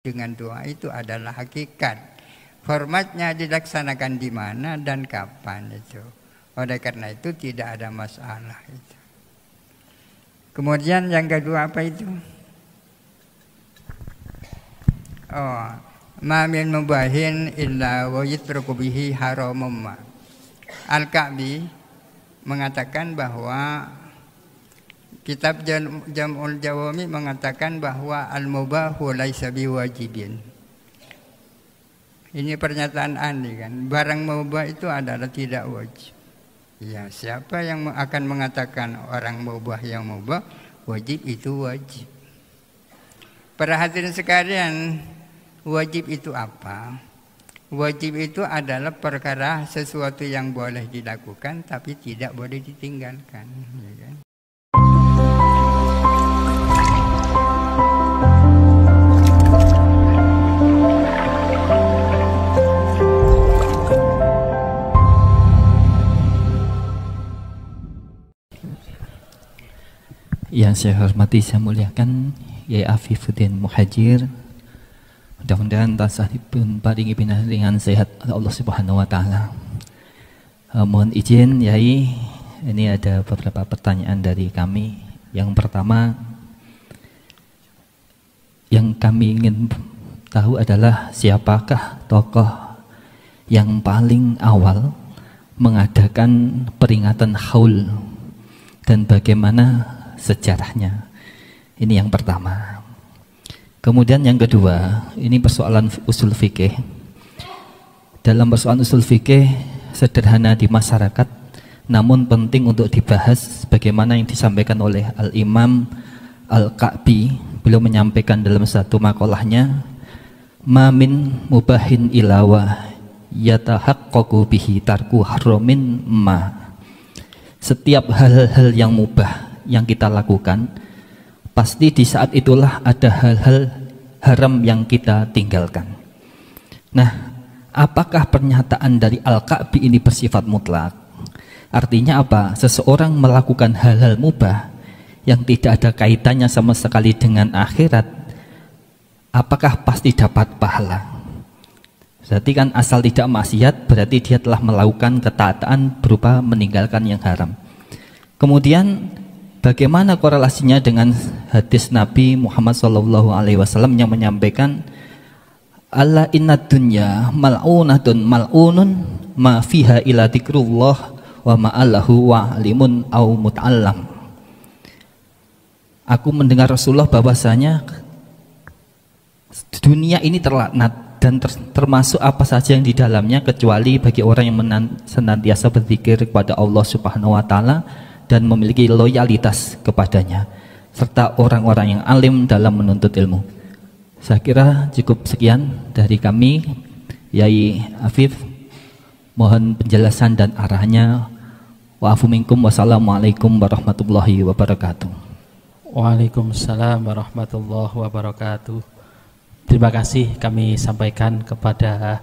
dengan doa itu adalah hakikat. Formatnya dilaksanakan di mana dan kapan itu. Oleh karena itu tidak ada masalah itu. Kemudian yang kedua apa itu? Oh, ma min mubahin illa wa yutruku bihi haramum. Al-Ka'bi mengatakan bahwa kitab Jam'ul Jawami mengatakan bahwa al-mubahu laisa biwajibin. Ini pernyataan aneh kan. Barang mubah itu adalah tidak wajib. Ya, siapa yang akan mengatakan orang mubah yang mubah, wajib itu wajib. Para hadirin sekalian, wajib itu apa? Wajib itu adalah perkara sesuatu yang boleh dilakukan tapi tidak boleh ditinggalkan. Ya kan? Yang saya hormati, saya muliakan Yai Afifuddin Muhajir. Mudah-mudahan tansah dipun paringi pinaringan sehat oleh Allah Subhanahu wa taala. Mohon izin Yai, ini ada beberapa pertanyaan dari kami. Yang pertama yang kami ingin tahu adalah siapakah tokoh yang paling awal mengadakan peringatan Haul dan bagaimana sejarahnya. Ini yang pertama. Kemudian yang kedua, ini persoalan usul fikih. Dalam persoalan usul fikih sederhana di masyarakat, namun penting untuk dibahas bagaimana yang disampaikan oleh Al-Imam Al-Ka'bi. Beliau menyampaikan dalam satu makalahnya, ma min mubahin ilawa yatahaqqaqu bihi tarku haramin ma. Setiap hal-hal yang mubah yang kita lakukan, pasti di saat itulah ada hal-hal haram yang kita tinggalkan. Nah, apakah pernyataan dari Al-Ka'bi ini bersifat mutlak? Artinya apa? Seseorang melakukan hal-hal mubah yang tidak ada kaitannya sama sekali dengan akhirat, apakah pasti dapat pahala? Berarti kan asal tidak maksiat, berarti dia telah melakukan ketaatan berupa meninggalkan yang haram. Kemudian bagaimana korelasinya dengan hadis Nabi Muhammad SAW yang menyampaikan alla inna dunya mal'unatun mal'unun ma fiha ila dzikrullah wa ma'allahu wa alimun au muta'allam. Aku mendengar Rasulullah bahwasanya dunia ini terlaknat dan termasuk apa saja yang di dalamnya kecuali bagi orang yang senantiasa berzikir kepada Allah Subhanahu wa taala dan memiliki loyalitas kepadanya, serta orang-orang yang alim dalam menuntut ilmu. Saya kira cukup sekian dari kami. Yai Afif, mohon penjelasan dan arahnya. Wa'afu minkum, wassalamualaikum warahmatullahi wabarakatuh. Waalaikumsalam warahmatullahi wabarakatuh. Terima kasih kami sampaikan kepada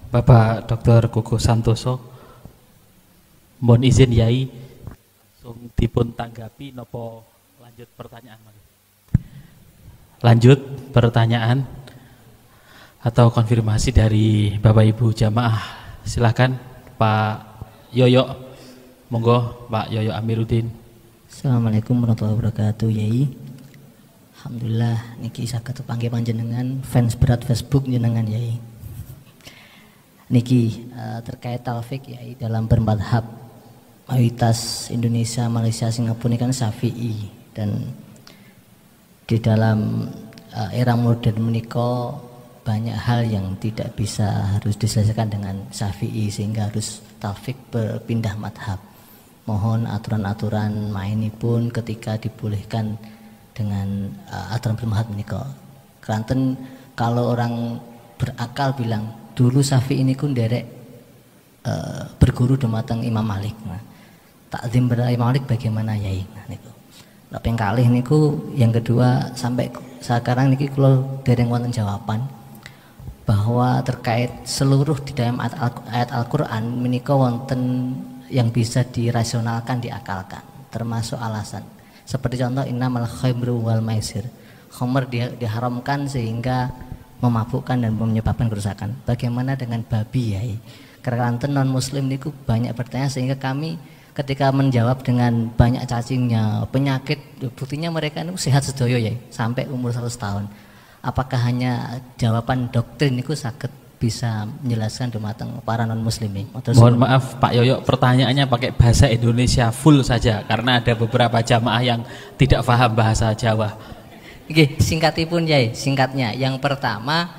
Bapak Dr. Kuku Santoso. Mohon izin Yai dipun tanggapi nopo lanjut pertanyaan. Lanjut pertanyaan atau konfirmasi dari Bapak Ibu jamaah. Silakan Pak Yoyo. Monggo Pak Yoyo Amiruddin. Assalamualaikum warahmatullahi wabarakatuh Yai. Alhamdulillah niki saged panggih panjenengan fans berat Facebook jenengan Yai. Niki terkait taufik Yai dalam bermadhab mayoritas Indonesia, Malaysia, Singapura ini kan Syafi'i, dan di dalam era modern menika banyak hal yang tidak bisa harus diselesaikan dengan Syafi'i sehingga harus taufik berpindah madhab. Mohon aturan-aturan main pun ketika dibolehkan dengan aturan bermadhab menika. Keranten kalau orang berakal bilang dulu Syafi'i ini kun derek berguru dumateng Imam Malik. Nah, takzim pada Imam Malik bagaimana Yai? Nah, niku. Ping kalih niku yang kedua sampai sekarang niki kula dereng wonten jawaban bahwa terkait seluruh di dalam ayat Al-Qur'an menika wonten yang bisa dirasionalkan, diakalkan, termasuk alasan. Seperti contoh innamal khamru wal maisir. Khamr diharamkan sehingga memabukkan dan menyebabkan kerusakan. Bagaimana dengan babi ya? Keranten non muslim niku banyak bertanya sehingga kami ketika menjawab dengan banyak cacingnya, penyakit, buktinya mereka itu sehat sedoyo ya sampai umur 100 tahun. Apakah hanya jawaban doktrin niku sakit bisa menjelaskan dumateng para non muslim ini? Mohon maaf Pak Yoyo, pertanyaannya pakai bahasa Indonesia full saja karena ada beberapa jamaah yang tidak paham bahasa Jawa. Oke, singkatipun ya, singkatnya. Yang pertama,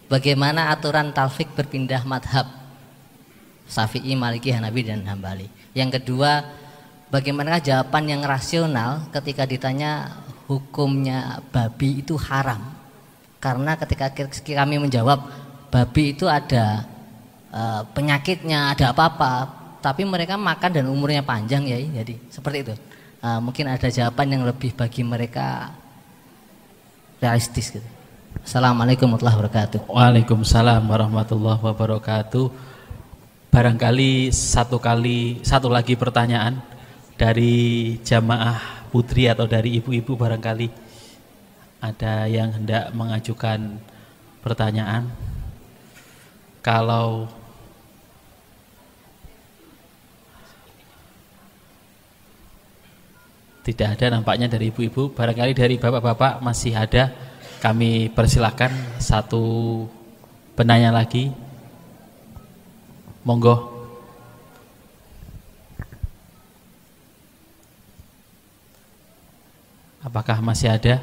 bagaimana aturan talfik berpindah madhab Syafi'i, Maliki, Hanafi dan Hambali. Yang kedua, bagaimana jawaban yang rasional ketika ditanya hukumnya babi itu haram. Karena ketika kami menjawab babi itu ada penyakitnya, ada apa-apa, tapi mereka makan dan umurnya panjang ya, jadi seperti itu. Mungkin ada jawaban yang lebih bagi mereka realistis gitu. Assalamualaikum warahmatullahi wabarakatuh. Waalaikumsalam warahmatullahi wabarakatuh. Barangkali satu lagi pertanyaan dari jamaah putri atau dari ibu-ibu, barangkali ada yang hendak mengajukan pertanyaan. Kalau tidak ada nampaknya dari ibu-ibu, barangkali dari bapak-bapak masih ada. Kami persilahkan satu penanya lagi. Monggo. Apakah masih ada?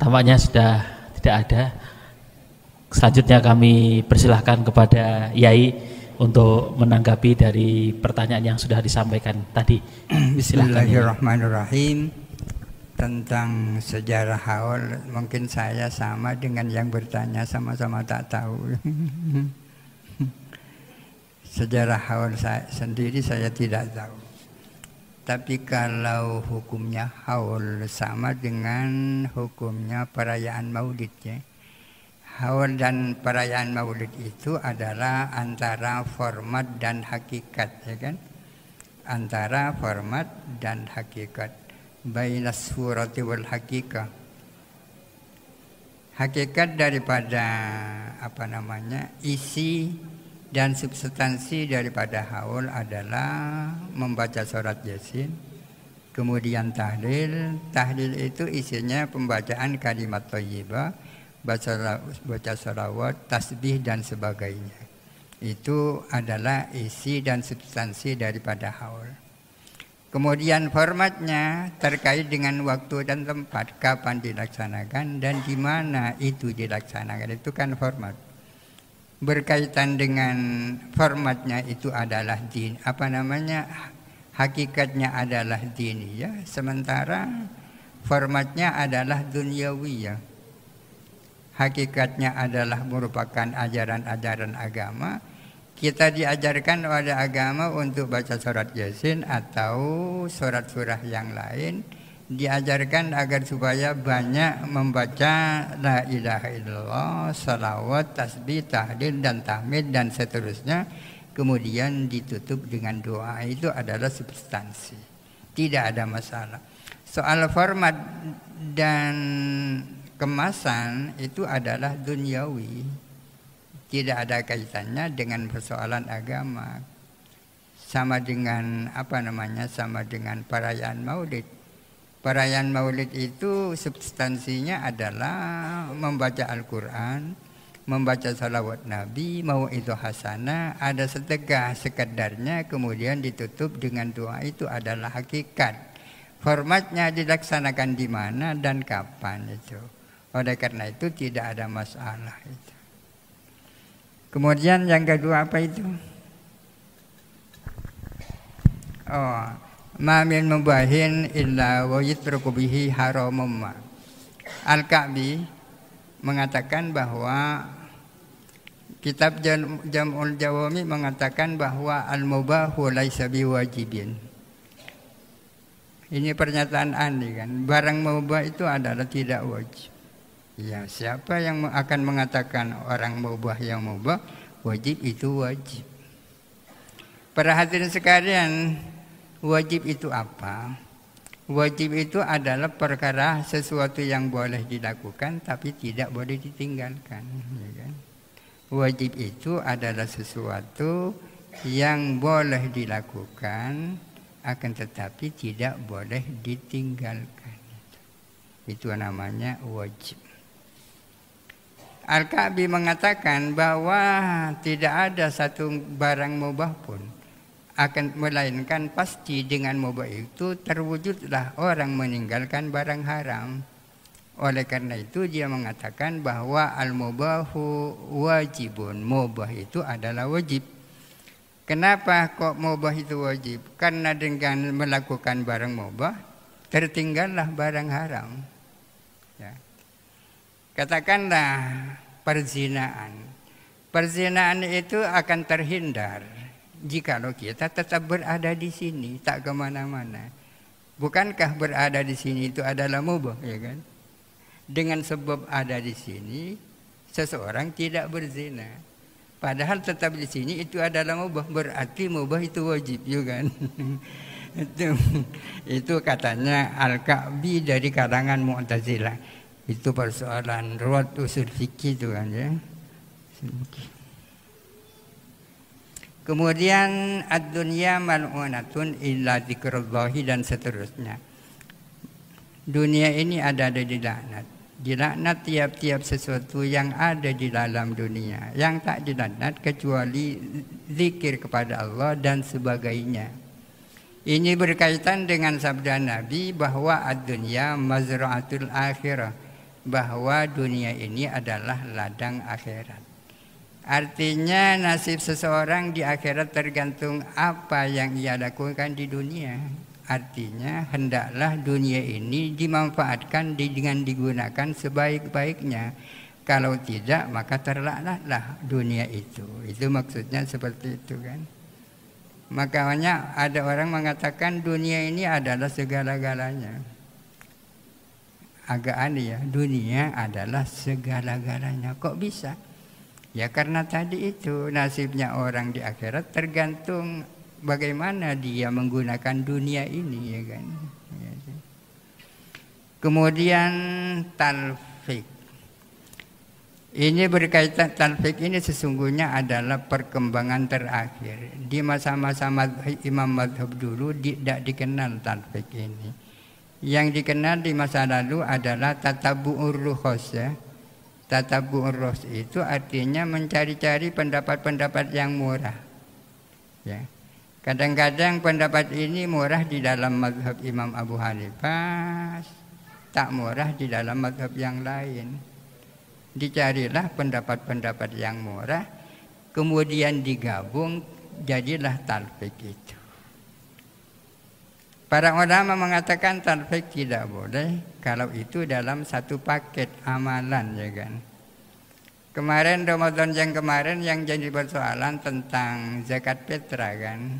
Tampaknya sudah tidak ada. Selanjutnya kami persilahkan kepada Yai untuk menanggapi dari pertanyaan yang sudah disampaikan tadi. Bismillahirrahmanirrahim. Tentang sejarah haul, mungkin saya sama dengan yang bertanya, sama-sama tak tahu. Sejarah haul saya sendiri saya tidak tahu. Tapi kalau hukumnya haul sama dengan hukumnya perayaan Maulid ya. Haul dan perayaan Maulid itu adalah antara format dan hakikat, ya kan? Antara format dan hakikat. Bainas surati wal hakikah. Hakikat daripada isi dan substansi daripada haul adalah membaca surat Yasin, kemudian tahlil. Tahlil itu isinya pembacaan kalimat thayyibah, baca sholawat, tasbih dan sebagainya. Itu adalah isi dan substansi daripada haul. Kemudian formatnya terkait dengan waktu dan tempat, kapan dilaksanakan dan di mana itu dilaksanakan, itu kan format. Berkaitan dengan formatnya itu adalah hakikatnya adalah diniyah, sementara formatnya adalah dunyawiyah. Hakikatnya adalah merupakan ajaran-ajaran agama. Kita diajarkan oleh agama untuk baca surat Yasin atau surat-surah yang lain. Diajarkan agar supaya banyak membaca la ilaha illallah, salawat, tasbih, tahlil dan tahmid dan seterusnya. Kemudian ditutup dengan doa. Itu adalah substansi. Tidak ada masalah. Soal format dan kemasan itu adalah duniawi. Tidak ada kaitannya dengan persoalan agama. Sama dengan sama dengan perayaan Maulid. Perayaan Maulid itu substansinya adalah membaca Al-Qur'an, membaca salawat Nabi, mau'izah hasanah, ada sedekah sekedarnya, kemudian ditutup dengan doa. Itu adalah hakikat. Formatnya dilaksanakan di mana dan kapan itu. Oleh karena itu tidak ada masalah itu. Kemudian yang kedua apa itu? Ma min mubahin illa wa yutruku bihi haramum. Al-Ka'bi mengatakan bahwa kitab Jam'ul Jawami mengatakan bahwa al-mubahu laisa biwajibin. Ini pernyataan aneh kan. Barang mubah itu adalah tidak wajib. Ya, siapa yang akan mengatakan orang mubah yang mubah wajib itu wajib? Para hadirin sekalian, wajib itu apa? Wajib itu adalah perkara sesuatu yang boleh dilakukan tapi tidak boleh ditinggalkan. Ya kan? Wajib itu adalah sesuatu yang boleh dilakukan akan tetapi tidak boleh ditinggalkan. Itu namanya wajib. Al-Ka'bi mengatakan bahwa tidak ada satu barang mubah pun akan melainkan pasti dengan mubah itu terwujudlah orang meninggalkan barang haram. Oleh karena itu dia mengatakan bahwa al-mubahu wajibun. Mubah itu adalah wajib. Kenapa kok mubah itu wajib? Karena dengan melakukan barang mubah tertinggallah barang haram. Ya. Katakanlah perzinaan. Perzinaan itu akan terhindar jikalau kita tetap berada di sini, tak kemana-mana. Bukankah berada di sini itu adalah mubah, ya kan? Dengan sebab ada di sini, seseorang tidak berzina. Padahal tetap di sini itu adalah mubah, berarti mubah itu wajib, ya kan? itu katanya Al-Ka'bi dari kalangan Mu'tazilah. Itu persoalan ruwat usul fikih itu kan, ya. Kemudian ad-dunya mal'unatun illa dzikrullahi dan seterusnya. Dunia ini ada dilaknat. Dilaknat tiap-tiap sesuatu yang ada di dalam dunia. Yang tak dilaknat kecuali zikir kepada Allah dan sebagainya. Ini berkaitan dengan sabda Nabi bahwa ad-dunya mazra'atul akhirah. Bahwa dunia ini adalah ladang akhirat. Artinya nasib seseorang di akhirat tergantung apa yang ia lakukan di dunia. Artinya hendaklah dunia ini dimanfaatkan dengan digunakan sebaik-baiknya. Kalau tidak maka terlaknatlah dunia itu. Itu maksudnya seperti itu kan. Makanya ada orang mengatakan dunia ini adalah segala-galanya. Agak aneh ya, dunia adalah segala-galanya. Kok bisa? Ya karena tadi itu nasibnya orang di akhirat tergantung bagaimana dia menggunakan dunia ini, ya kan. Kemudian talfik. Ini berkaitan, talfik ini sesungguhnya adalah perkembangan terakhir. Di masa-masa imam madhab dulu tidak dikenal talfik ini. Yang dikenal di masa lalu adalah tatabu'ur rukhas, ya. Tatabu'ur rukhs itu artinya mencari-cari pendapat-pendapat yang murah. Ya. Kadang-kadang pendapat ini murah di dalam mazhab Imam Abu Hanifah, tak murah di dalam mazhab yang lain. Dicarilah pendapat-pendapat yang murah, kemudian digabung, jadilah talfik itu. Para ulama mengatakan talfik tidak boleh kalau itu dalam satu paket amalan, ya kan. Kemarin Ramadan yang kemarin yang jadi persoalan tentang zakat fitrah kan.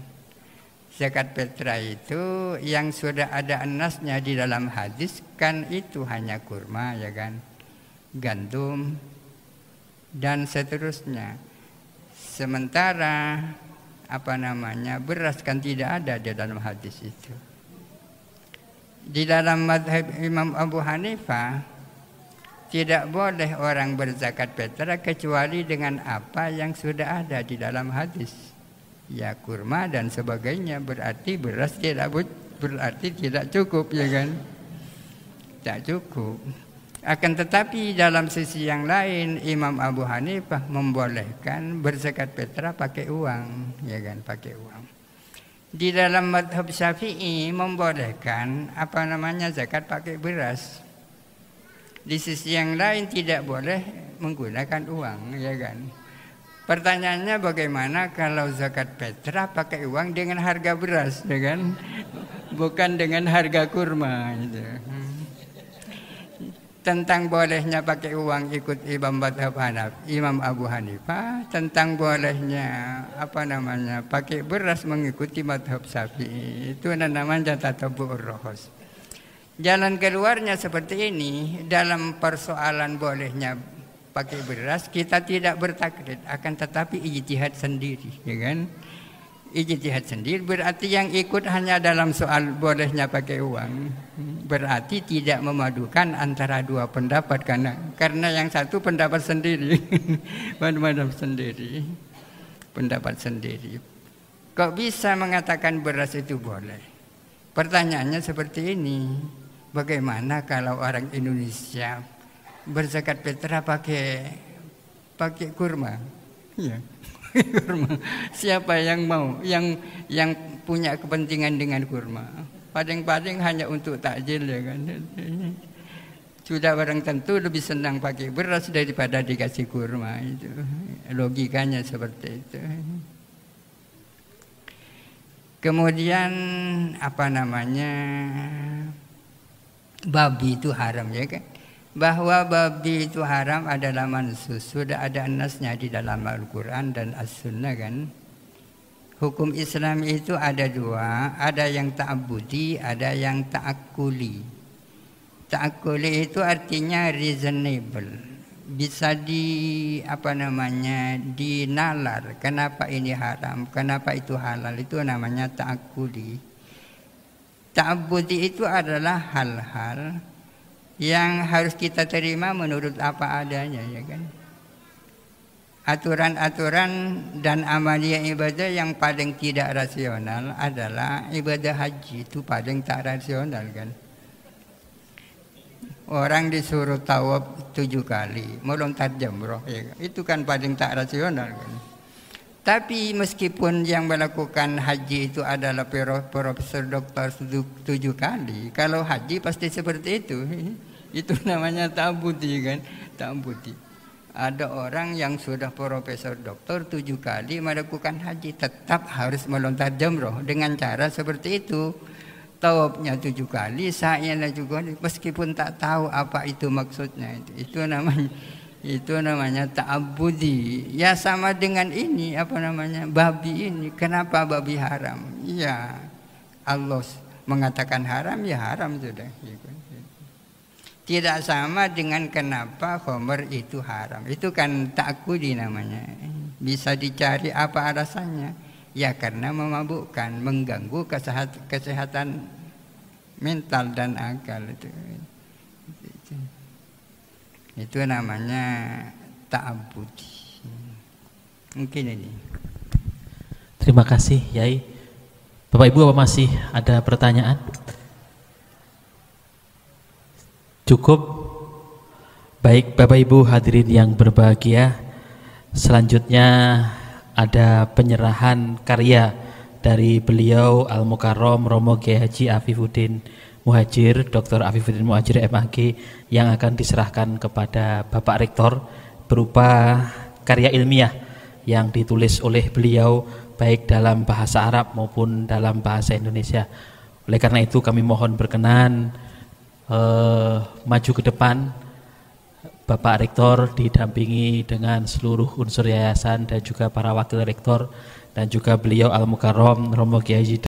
Zakat fitrah itu yang sudah ada nasnya di dalam hadis kan itu hanya kurma, ya kan. Gandum dan seterusnya. Sementara beras kan tidak ada di dalam hadis itu. Di dalam mazhab Imam Abu Hanifah tidak boleh orang berzakat fitrah kecuali dengan apa yang sudah ada di dalam hadis. Ya kurma dan sebagainya, berarti beras berarti tidak cukup, ya kan? Tak cukup. Akan tetapi dalam sisi yang lain Imam Abu Hanifah membolehkan berzakat fitrah pakai uang, ya kan, pakai uang. Di dalam mazhab Syafi'i membolehkan zakat pakai beras. Di sisi yang lain tidak boleh menggunakan uang, ya kan. Pertanyaannya bagaimana kalau zakat fitrah pakai uang dengan harga beras, ya kan? Bukan dengan harga kurma gitu. Tentang bolehnya pakai uang ikut Imam Abu Hanifah, tentang bolehnya pakai beras mengikuti mazhab Syafi'i. Itu namanya tatabu'ur rukhas. Jalan keluarnya seperti ini. Dalam persoalan bolehnya pakai beras kita tidak bertaklid, akan tetapi ijtihad sendiri, ya kan. ijtihad sendiri, berarti yang ikut hanya dalam soal bolehnya pakai uang. Berarti tidak memadukan antara dua pendapat, karena yang satu pendapat sendiri, pendapat sendiri. Kok bisa mengatakan beras itu boleh? Pertanyaannya seperti ini, bagaimana kalau orang Indonesia berzakat fitrah pakai kurma? Ya. Kurma. Siapa yang mau, yang punya kepentingan dengan kurma? Paling-paling hanya untuk takjil, ya kan. Sudah barang tentu lebih senang pakai beras daripada dikasih kurma. Itu logikanya seperti itu. Kemudian babi itu haram, ya kan? Bahwa babi itu haram adalah mansus, sudah ada nasnya di dalam Al-Quran dan As-Sunnah, kan. Hukum Islam itu ada dua, ada yang ta'abudi, ada yang ta'akuli. Ta'akuli itu artinya reasonable, bisa dinalar, kenapa ini haram, kenapa itu halal, itu namanya ta'akuli. Ta'abudi itu adalah hal-hal yang harus kita terima menurut apa adanya, ya kan. Aturan-aturan dan amalia ibadah yang paling tidak rasional adalah ibadah haji, itu paling tak rasional, kan. Orang disuruh tawaf 7 kali, melontar jamroh, ya kan? Itu kan paling tak rasional, kan. Tapi meskipun yang melakukan haji itu adalah profesor doktor 7 kali, kalau haji pasti seperti itu. Itu namanya ta'abudi, kan. Ta'abudi. Ada orang yang sudah profesor doktor 7 kali melakukan haji, tetap harus melontar jamroh dengan cara seperti itu. Tawafnya 7 kali, sa'ynya juga, meskipun tak tahu apa itu maksudnya. Itu namanya ta'abudi. Ya sama dengan ini, babi ini. Kenapa babi haram? Ya Allah mengatakan haram, ya haram sudah. Tidak sama dengan kenapa khamr itu haram. Itu kan ta'akudi namanya. Bisa dicari apa alasannya. Ya karena memabukkan, mengganggu kesehatan mental dan akal itu. Itu namanya ta'abudi. Mungkin ini. Terima kasih, Yai. Bapak Ibu, apa masih ada pertanyaan? Cukup. Baik, Bapak Ibu hadirin yang berbahagia, selanjutnya ada penyerahan karya dari beliau Al-Mukarram Romo Kiai Haji Afifuddin Muhajir, Dr. Afifuddin Muhajir MAG, yang akan diserahkan kepada Bapak Rektor berupa karya ilmiah yang ditulis oleh beliau baik dalam bahasa Arab maupun dalam bahasa Indonesia. Oleh karena itu kami mohon berkenan maju ke depan Bapak Rektor didampingi dengan seluruh unsur yayasan dan juga para wakil rektor dan juga beliau Al-Mukarram Romo Kiai Haji